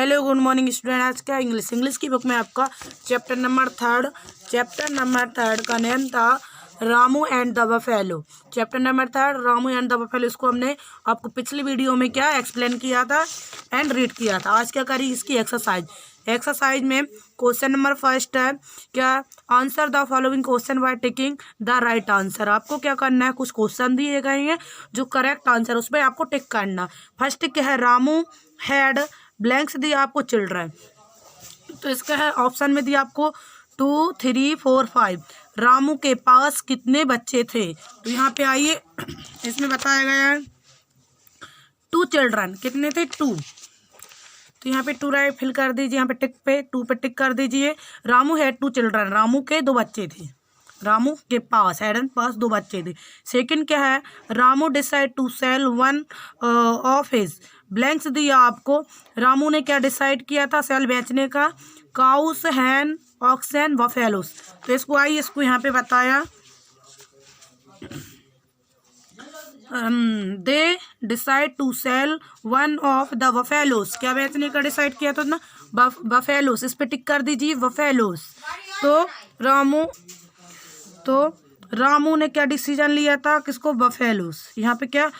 Hello good morning student. आज का English की बुक में आपका चैप्टर नंबर थर्ड का नेम था Ramu and the buffalo. Chapter number third Ramu and the buffalo, इसको हमने आपको पिछली वीडियो में क्या एक्सप्लेन किया था एंड रीड किया था। आज क्या करी इसकी एक्सरसाइज में क्वेश्चन नंबर फर्स्ट है क्या, answer the following question by ticking the right answer. आपको क्या करना है, कुछ क्वेश्चन दिए गए हैं जो करेक्ट आंसर उस पर आपको टिक करना। फर्स्ट क्या है, रामू हैड ब्लैंक्स दिया आपको चिल्ड्रन, तो इसका है ऑप्शन में दिया आपको 2, 3, 4, 5। रामू के पास कितने बच्चे थे, तो यहाँ पे आइए इसमें बताया गया है 2 चिल्ड्रन, कितने थे 2, तो यहाँ पे 2 राइट फिल कर दीजिए, यहाँ पे टिक पे 2 पे टिक कर दीजिए। रामू है 2 चिल्ड्रन, रामू के 2 बच्चे थे, रामू के पास हैडन पास 2 बच्चे थे। सेकंड क्या है, Ramu decide to sell one of his blanks दिया आपको, रामू ने क्या डिसाइड किया था सेल बेचने का, काउस हैन ऑक्सन बफेलोस। तो इसको आइए इसको यहाँ पे बताया they decide to sell one of the buffaloes, क्या बेचने का डिसाइड किया था ना, बफेलोस, इस पे टिक कर दीजिए बफेलोस। तो रामू ने क्या डिसीजन लिया था, किसको, बफेलोस। यहाँ पे क्या,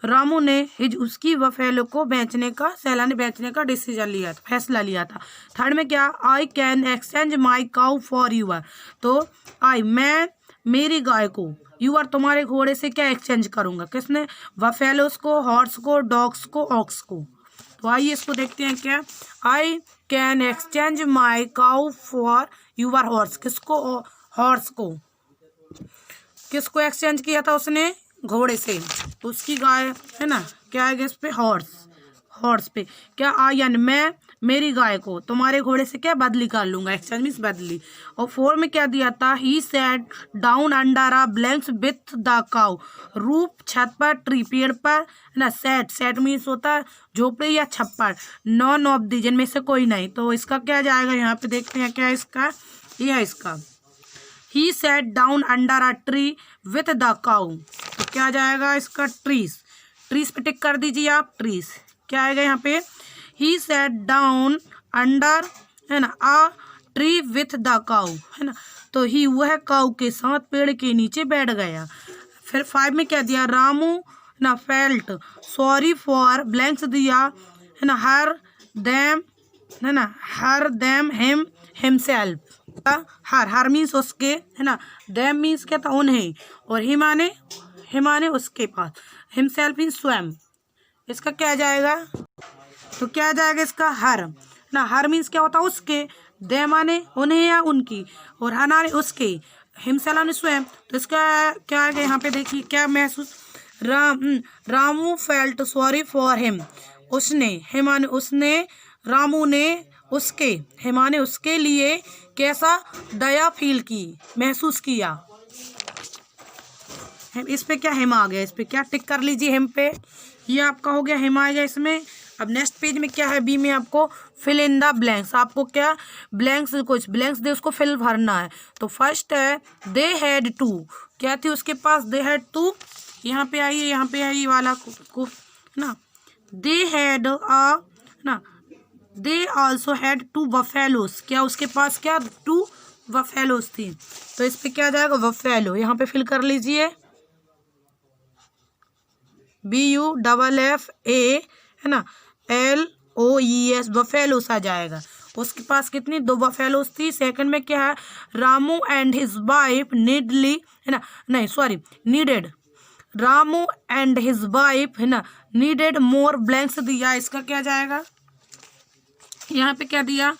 रामू ने उसकी बफेलो को बेचने का, सैला ने बेचने का डिसीजन लिया था, फैसला लिया था। थर्ड में क्या, I can exchange my cow for your, तो मैं मेरी गाय को यूर तुम्हारे घोड़े से क्या एक्सचेंज करूंगा, किसने, बफेलोस को, हॉर्स को, डॉग्स को, ऑक्स को। तो आइए इसको देखते हैं क्या, I can exchange my cow for your horse, किसको, हॉर्स को, किसको एक्सचेंज किया था उसने, घोड़े से, तो उसकी गाय है ना, क्या है इस पे, हॉर्स पे क्या, आयन मैं मेरी गाय को तुम्हारे घोड़े से क्या बदली कर लूंगा, एक्सचेंज मीन्स बदली। और 4 में क्या दिया था, he sat down under a blanks with the cow, रूप छत पर, ट्री पेड़ पर, है ना, सेट मीन्स होता है झोपड़ी या छप्पर, नॉन ऑफ दी जिनमें से कोई नहीं, तो इसका क्या जाएगा, यहाँ पे देखते हैं क्या इसका, यह है इसका he sat down under a tree with the cow, तो क्या जाएगा इसका, ट्रीज पे टिक कर दीजिए आप, ट्रीज क्या आएगा यहाँ पे, ही सैट डाउन अंडर, है ना, a tree with the cow, है ना, तो ही वह काउ के साथ पेड़ के नीचे बैठ गया। फिर 5 में क्या दिया, रामू ना फेल्ट सॉरी फॉर ब्लैंक्स दिया, है ना, हर देम हिमसेल्फ, हर मीन्स उसके, है ना, देम मीन्स क्या था, उन्हें, और हिमाने उसके पास, हिमसेल्फ मीन्स स्वयं, इसका क्या जाएगा, तो क्या जाएगा इसका, हर ना, हर मीन्स क्या होता है उसके, दे माने उन्हें या उनकी, और हनाने उसके, हिमसेल्फ ने स्वयं, तो इसका क्या आएगा, यहाँ पे देखिए क्या महसूस, Ramu felt sorry for him, उसने, हिमाने उसने, रामू ने उसके, हिमा ने उसके लिए कैसा, दया फील की, महसूस किया। इस पे क्या, हिम आ गया, इस पे क्या टिक कर लीजिए, हिम पे, ये आपका हो गया, हिम आ गया इसमें। अब नेक्स्ट पेज में क्या है, बी में आपको फिल इन द ब्लैंक्स, आपको क्या कुछ ब्लैंक्स दे उसको फिल भरना है। तो फर्स्ट है दे हैड 2, क्या थी उसके पास, दे हैड 2, यहाँ पे आइए वाला को ना, दे हैड ना, दे ऑल्सो हैड 2 बफेलोस, क्या उसके पास क्या 2 बफेलोस थी, तो इस पे क्या जाएगा, बफेलो, यहाँ पे फिल कर लीजिए BUFFA, है ना, LOES, बफेलोस आ जाएगा। उसके पास कितनी 2 बफेलोस थी। सेकंड में क्या है, Ramu and his wife needy, है ना, नहीं sorry needed, Ramu and his wife, है ना, नीडेड मोर ब्लैंक्स दिया, इसका क्या जाएगा, यहाँ पे क्या दिया,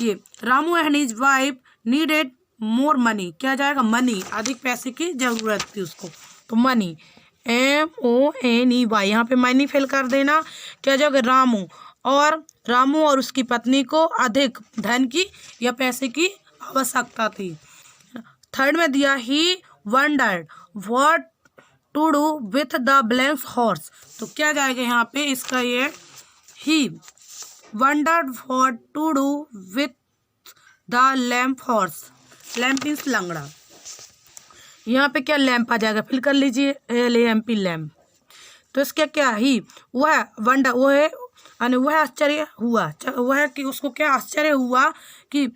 ये Ramu and his wife needed more money, क्या जाएगा, मनी, अधिक पैसे की जरूरत थी उसको, तो मनी, MONEY, यहाँ पे मनी फिल कर देना। क्या जाएगा, रामू और उसकी पत्नी को अधिक धन की या पैसे की आवश्यकता थी। थर्ड में दिया he wondered what to do with the blanks horse, तो क्या जाएगा यहाँ पे इसका, ये he wondered what to do with the lamp horse, lamp means लंगड़ा, यहाँ पे क्या लैम्प आ जाएगा, फिल कर लीजिए LAMP लैम्प। तो इसका क्या ही वह वंडर, वो है और वह आश्चर्य हुआ, वह कि उसको क्या आश्चर्य हुआ कि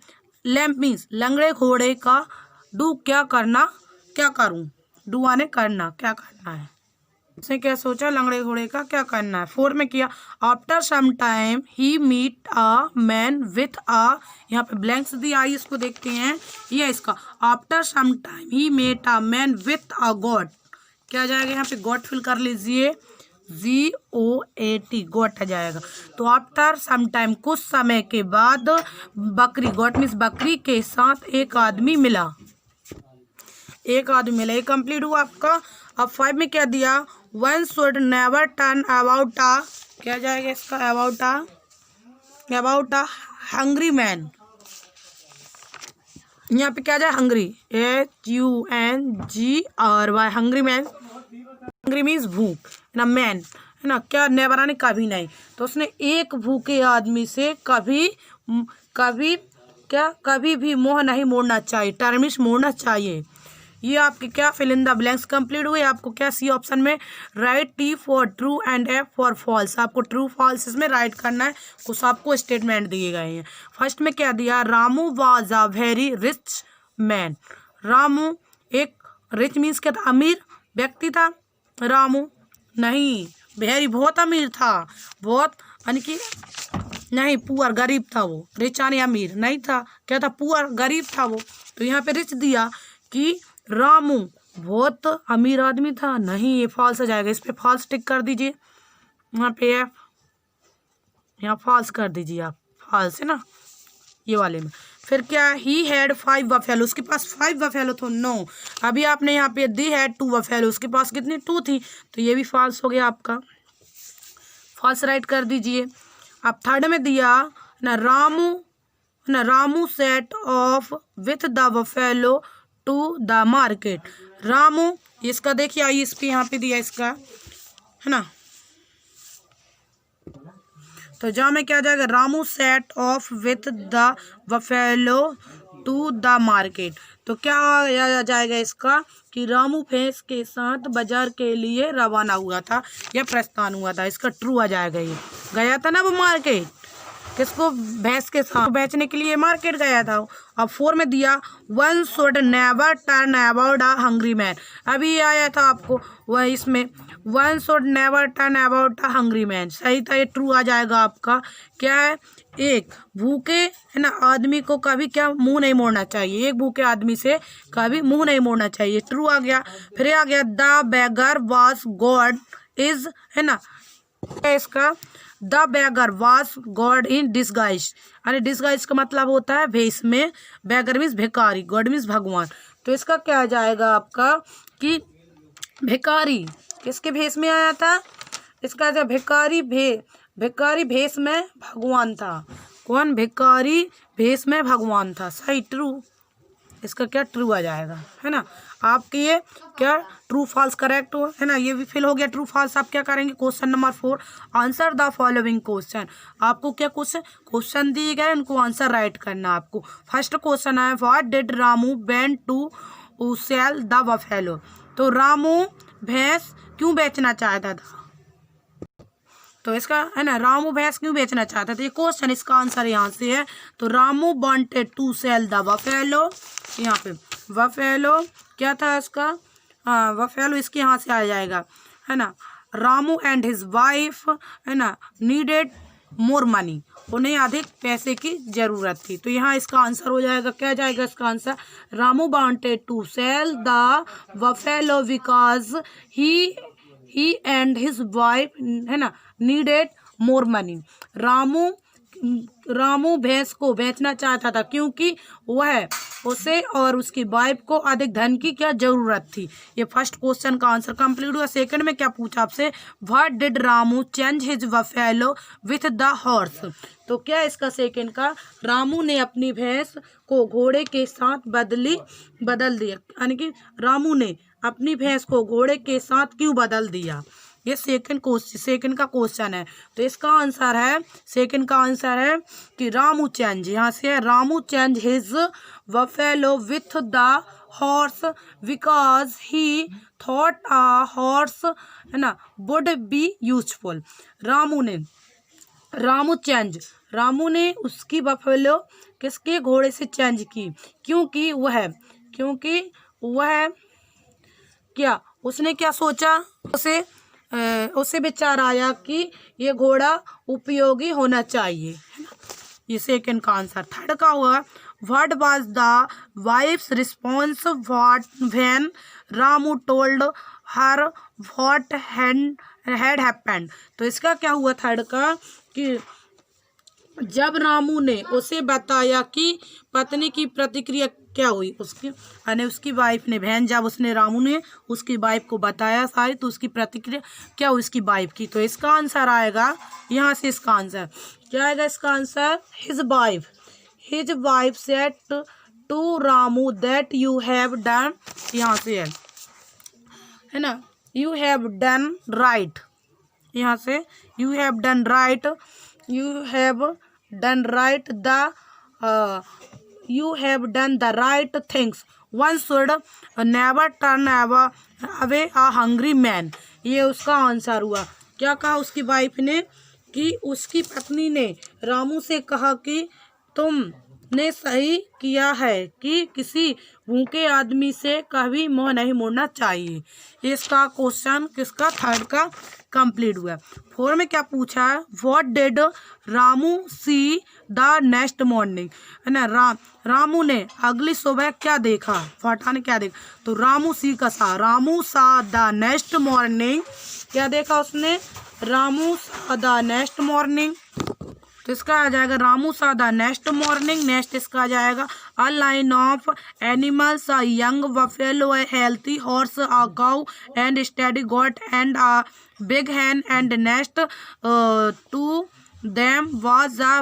लैम्प मीन्स लंगड़े घोड़े का डू क्या करूं, डू आने करना, क्या करना है। उसने क्या सोचा, लंगड़े घोड़े का क्या करना है। 4 में किया, after some time he meet a man with a, यहाँ पे ब्लैंक्स दिया, आई इसको देखते हैं। ये इसका after some time he met a man with a goat, क्या आ जाएगा यहाँ पे, गॉड फिल कर लीजिए, GOAT, गॉट आ जाएगा। तो आफ्टर सम टाइम, कुछ समय के बाद, बकरी, गॉट मीन्स बकरी के साथ एक आदमी मिला, ये कंप्लीट हुआ आपका। अब 5 में क्या दिया, one should never turn about a, क्या जाएगा इसका, अबाउट अ हंग्री मैन, यहाँ पे क्या जाए, hungry, HUNGRY, hungry man, hungry means भूख ना, मैन है ना, क्या नेवर आने कभी नहीं। तो उसने एक भूखे आदमी से कभी भी मुंह नहीं मोड़ना चाहिए, टर्मिश मोड़ना चाहिए। ये आपके क्या fill in the blanks complete हुए। आपको क्या सी ऑप्शन में write, T for true and F for false, आपको ट्रू फॉल्स इसमें राइट करना है। कुछ आपको स्टेटमेंट दिए गए हैं। फर्स्ट में क्या दिया, Ramu was a very rich man, Ramu एक रिच मीन्स क्या था, अमीर व्यक्ति था। रामू नहीं, वेरी बहुत अमीर था, बहुत यानी कि नहीं, पुअर गरीब था वो, रिच यानी अमीर नहीं था, क्या था, पुअर गरीब था वो। तो यहाँ पे रिच दिया कि रामू बहुत अमीर आदमी था, नहीं ये फॉल्स हो जाएगा, इस पे फॉल्स टिक कर दीजिए, यहाँ पे यहाँ फॉल्स कर दीजिए आप, फॉल्स है ना ये वाले में। फिर क्या, ही हैड 5 बफेलो, उसके पास 5 बफेलो तो नो, अभी आपने यहाँ पे दी हैड 2 बफेलो, उसके पास कितनी 2 थी, तो ये भी फॉल्स हो गया आपका, फॉल्स राइट कर दीजिए। अब थर्ड में दिया ना, Ramu set off with the buffalo to the market, Ramu इसका देखिए, आई इस पे यहाँ पे दिया इसका है ना, तो जहाँ में क्या जाएगा, Ramu set off with the buffalo to the market, तो क्या आ जाएगा इसका कि रामू भैंस के साथ बाजार के लिए रवाना हुआ था या प्रस्थान हुआ था, इसका ट्रू आ जाएगा। ये गया था ना वो मार्केट, किसको, भैंस के साथ बेचने के लिए मार्केट गया था। अब 4 में दिया, one should never turn about a hungry man, अभी आया था आपको वह इसमें, one should never turn about a hungry man, सही था, ये ट्रू आ जाएगा आपका। क्या है, एक भूखे है ना आदमी को कभी क्या मुंह नहीं मोड़ना चाहिए, एक भूखे आदमी से कभी मुंह नहीं मोड़ना चाहिए, ट्रू आ गया। फिर आ गया, the beggar was God is, है ना, इसका the beggar was God in disguise, यानी डिस्गाइज का मतलब होता है भेष में, बेगर मीन्स भिखारी, गॉड मीन्स भगवान। तो इसका क्या आ जाएगा आपका कि भिखारी किसके भेष में आया था, इसका जो भिखारी भेष में भगवान था, कौन, भिखारी भेष में भगवान था, सही ट्रू, इसका क्या ट्रू आ जाएगा है ना। आपके ये क्या ट्रू फॉल्स करेक्ट हो है ना, ये भी फिल हो गया ट्रू फॉल्स। आप क्या करेंगे, question number 4, answer the following question, आपको क्या क्वेश्चन दिए गए उनको आंसर राइट करना आपको। फर्स्ट क्वेश्चन है, what did Ramu went to sell the buffalo, तो रामू भैंस क्यों बेचना चाहता था, तो इसका है ना, रामू भैंस क्यों बेचना चाहता था, ये क्वेश्चन, इसका आंसर यहाँ से है। तो Ramu wanted to sell the buffalo, यहाँ पे बफेलो क्या था इसका, हाँ बफेलो इसके यहाँ से आ जाएगा है ना। रामू एंड हिज वाइफ है ना नीडेड मोर मनी, उन्हें अधिक पैसे की जरूरत थी, तो यहाँ इसका आंसर हो जाएगा, क्या जाएगा इसका answer, Ramu wanted to sell the buffalo because he and his wife है ना नीडेड मोर मनी, रामू भैंस को बेचना चाहता था क्योंकि वह उसे और उसकी वाइफ को अधिक धन की क्या जरूरत थी। ये फर्स्ट क्वेश्चन का आंसर कंप्लीट हुआ। सेकंड में क्या पूछा आपसे, what did Ramu change his buffalo with the horse, तो क्या इसका सेकंड का, रामू ने अपनी भैंस को घोड़े के साथ बदल दिया, यानी कि रामू ने अपनी भैंस को घोड़े के साथ क्यों बदल दिया, ये सेकंड का क्वेश्चन है। तो इसका आंसर है, सेकंड का आंसर है कि रामू चेंज, यहाँ से है Ramu change his buffalo with the horse because he thought a horse है ना वुड बी यूजफुल, रामू ने रामू चेंज, रामू ने उसकी बफेलो किसके घोड़े से चेंज की, क्योंकि वह क्या, उसने क्या सोचा, उसे विचार आया कि ये घोड़ा उपयोगी होना चाहिए, है ना। ये सेकंड का आंसर। थर्ड का हुआ what was the wife's response when Ramu told her what had happened. तो इसका क्या हुआ थर्ड का कि जब रामू ने उसे बताया कि पत्नी की प्रतिक्रिया क्या हुई, उसकी वाइफ ने, बहन जब उसने रामू ने उसकी वाइफ को बताया सारी, तो उसकी प्रतिक्रिया क्या हुई उसकी वाइफ की। तो इसका आंसर आएगा यहाँ से, इसका आंसर क्या आएगा, इसका answer his wife said to Ramu that you have done, यहाँ से है ना, यू हैव डन राइट, यहाँ से you have done right you have done the right things, one should never turn away a hungry man। ये उसका answer हुआ। क्या कहा उसकी वाइफ ने कि उसकी पत्नी ने रामू से कहा कि तुमने सही किया है कि किसी भूखे आदमी से कभी मुंह नहीं मोड़ना चाहिए। इसका क्वेश्चन किसका, थर्ड का कंप्लीट हुआ। फोर में क्या पूछा है, what did Ramu see the next morning, है ना। रामू ने अगली सुबह क्या देखा, फाटा ने क्या देखा, तो रामू सा द नेक्स्ट मॉर्निंग, क्या देखा उसने, रामू सा द नेक्स्ट मॉर्निंग। तो इसका आ जाएगा रामू सा द नेक्स्ट मॉर्निंग। नेक्स्ट इसका आ जाएगा a line of animals, a young buffalo, a healthy horse, a cow and steady goat and a big hen and next to them was a,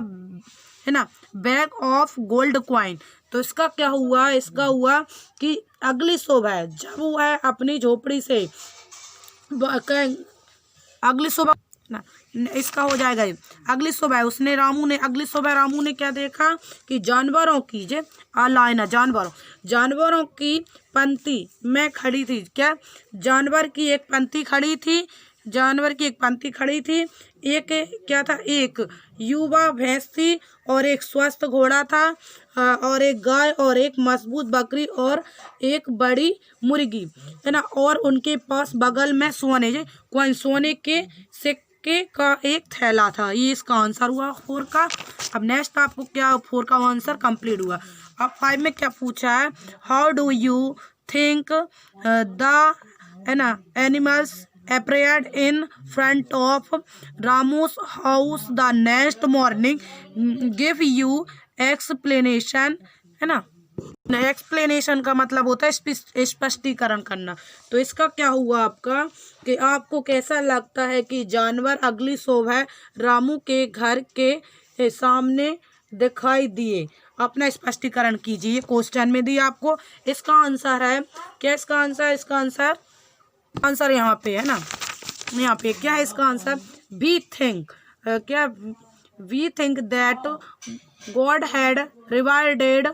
है ना, बैग ऑफ गोल्ड कॉइन। तो इसका क्या हुआ, इसका हुआ कि अगली सुबह जब वह अपनी झोपड़ी से अगली सुबह ना, इसका हो जाएगा ये, अगली सुबह रामू ने क्या देखा कि जानवरों की जानवरों की पंक्ति में खड़ी थी, क्या, जानवर की एक पंक्ति खड़ी थी, एक क्या था, एक युवा भैंस थी और एक स्वस्थ घोड़ा था और एक गाय और एक मजबूत बकरी और एक बड़ी मुर्गी, है ना, और उनके पास बगल में सोने के सिक्के का एक थैला था। ये इसका आंसर हुआ फोर का। अब नेक्स्ट आपको क्या, फोर का आंसर कंप्लीट हुआ। अब फाइव में क्या पूछा है, how do you think the, है ना, animals appeared in front of Ramu's house the next morning, give you explanation, है ना। एक्सप्लेनेशन का मतलब होता है स्पष्टीकरण करना। तो इसका क्या हुआ आपका कि आपको कैसा लगता है कि जानवर अगली सुबह रामू के घर के सामने दिखाई दिए, अपना स्पष्टीकरण कीजिए। क्वेश्चन में दिया आपको, इसका आंसर है क्या, इसका आंसर यहाँ पे है ना, यहाँ पे क्या है इसका answer, we think that God had rewarded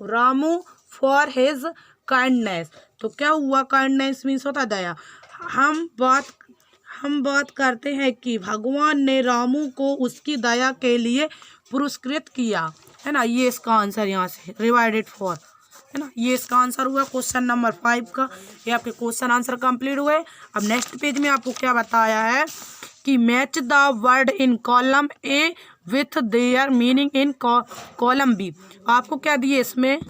Ramu for his kindness. तो क्या हुआ, काइंडनेस मीन्स होता दया। हम बात करते हैं कि भगवान ने रामू को उसकी दया के लिए पुरस्कृत किया, है ना। ये इसका आंसर यहाँ से रिवाइडेड फॉर, है ना, ये इसका आंसर हुआ क्वेश्चन नंबर 5 का। ये आपके क्वेश्चन आंसर कंप्लीट हुए। अब नेक्स्ट पेज में आपको क्या बताया है कि match the word in column A with their meaning in column B. आपको क्या दिए इसमें,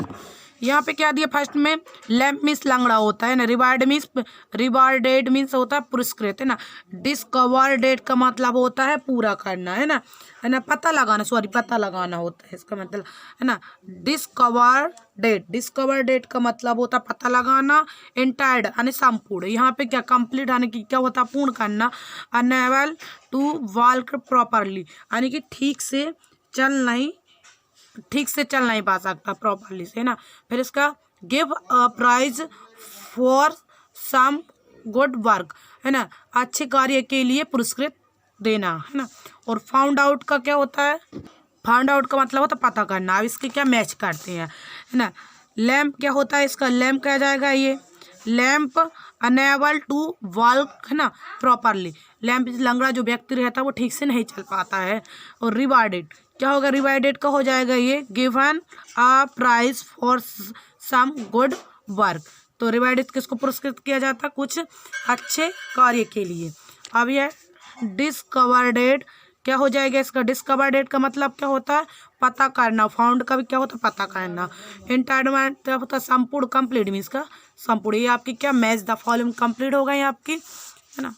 यहाँ पे क्या दिया, फर्स्ट में लैम्प मीन्स लंगड़ा होता है ना, रिवार्डेड मीन्स होता है पुरस्कृत, है ना। डिस्कवर्डेड का मतलब होता है पूरा करना, है ना, पता लगाना होता है इसका मतलब, है ना। डिस्कवर्डेड का मतलब होता है पता लगाना। एंटायर्ड यानी संपूर्ण, यहाँ पे क्या कंप्लीट यानी कि क्या होता है पूर्ण करना। अनेबल टू वॉक प्रॉपरली यानी कि ठीक से चल नहीं पा सकता प्रॉपरली से, है ना। फिर इसका give a prize for some good work, है ना, अच्छे कार्य के लिए पुरस्कृत देना, है ना। और फाउंड आउट का क्या होता है, फाउंड आउट का मतलब होता है पता करना। अब इसके क्या मैच करते हैं, है ना। लैम्प क्या होता है, इसका लैम्प क्या जाएगा, ये लैम्प अनेबल टू वॉक, है ना, प्रॉपरली। लैम्प लंगड़ा जो व्यक्ति रहता है वो ठीक से नहीं चल पाता है। और रिवार्डेड, क्या होगा, रिवार्डेड का हो जाएगा ये given a prize for some good work. तो रिवार्डेड किसको पुरस्कृत किया जाता है, कुछ अच्छे कार्य के लिए। अब यह डिस्कवर्डेड क्या हो जाएगा इसका, डिस्कवर्डेड का मतलब क्या होता है, पता करना। फाउंड का भी क्या होता है, पता करना। एंटाइटलमेंट क्या होता है, संपूर्ण, कंप्लीट मीन्स का संपूर्ण। ये आपकी क्या, मैच द फॉलोइंग कंप्लीट हो गई आपकी, है ना।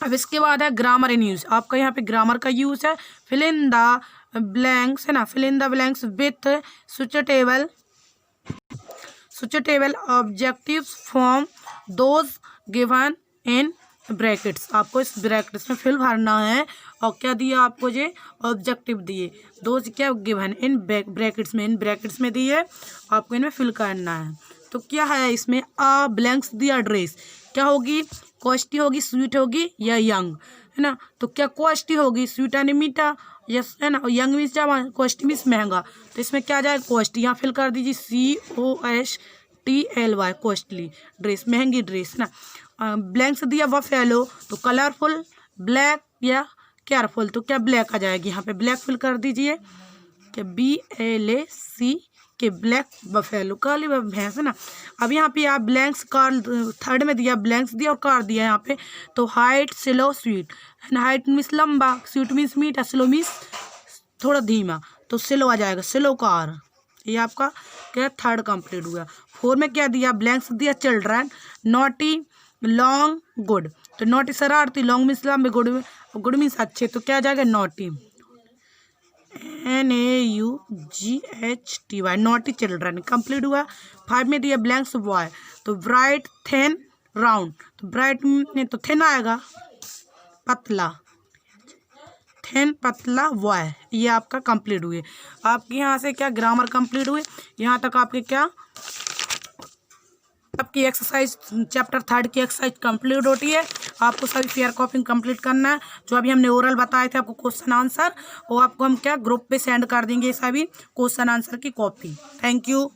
अब इसके बाद है ग्रामर इन यूज। आपका यहाँ पे ग्रामर का यूज है। फिल इन द ब्लैंक्स, है ना, fill in the blanks with suitable objectives from those given in brackets. आपको इस ब्रैकेट्स में फिल भरना है। और क्या दिया आपको, ये ऑब्जेक्टिव दिए, दोज क्या गिवन इन ब्रैकेट्स में, इन ब्रैकेट्स में दिए, आपको इनमें फिल करना है। तो क्या है इसमें, अ ब्लैंक्स दिया ड्रेस, क्या होगी, कॉस्टली होगी, स्वीट होगी या यंग, है ना। तो क्या कॉस्टली होगी, स्वीट यानी मीठा, यस, है ना, और यंग मीन्स क्या, कॉस्टली मीन्स महंगा। तो इसमें क्या जाएगा, कॉस्टली। यहाँ फिल कर दीजिए COSTLY, कॉस्टली ड्रेस, महंगी ड्रेस ना। ब्लैंक्स दिया बफेलो, तो कलरफुल, ब्लैक या केयरफुल, तो क्या ब्लैक आ जाएगी। यहाँ पे ब्लैक फिल कर दीजिए, क्या BLAC के ब्लैक बफेलो, काली भैंस, है ना। अब यहाँ पे आप ब्लैंक्स कार थर्ड में दिया, ब्लैंक्स दिया और कार दिया यहाँ पे। तो हाइट, स्लो, स्वीट, है ना। हाइट मीन्स लंबा, स्वीट मीन्स मीठा, स्लो मीन्स थोड़ा धीमा, तो स्लो आ जाएगा, स्लो कार। ये आपका क्या, थर्ड कंप्लीट हुआ। फोर में क्या दिया, ब्लैंक्स दिया चिल्ड्रन, नॉटी, लॉन्ग, गुड। तो नॉटी शरारती, लॉन्ग मीन्स लंबे, गुड मीन्स अच्छे, तो क्या आ जाएगा, naughty, NAUGHTY, naughty children, complete हुआ। फाइव में दिया ब्लैंक्स बॉय, तो ब्राइट, थिन, राउंड, तो ब्राइट में तो थिन आएगा, पतला, थिन, पतला, बॉय। ये आपका कंप्लीट हुए। आपके यहाँ से क्या ग्रामर कंप्लीट हुए। यहाँ तक आपके क्या, आपकी एक्सरसाइज चैप्टर थर्ड की एक्सरसाइज कंप्लीट होती है। आपको सभी फेयर कॉपिंग कंप्लीट करना है। जो अभी हमने ओरल बताए थे आपको क्वेश्चन आंसर, वो आपको हम क्या ग्रुप पे सेंड कर देंगे, सभी क्वेश्चन आंसर की कॉपी। Thank you.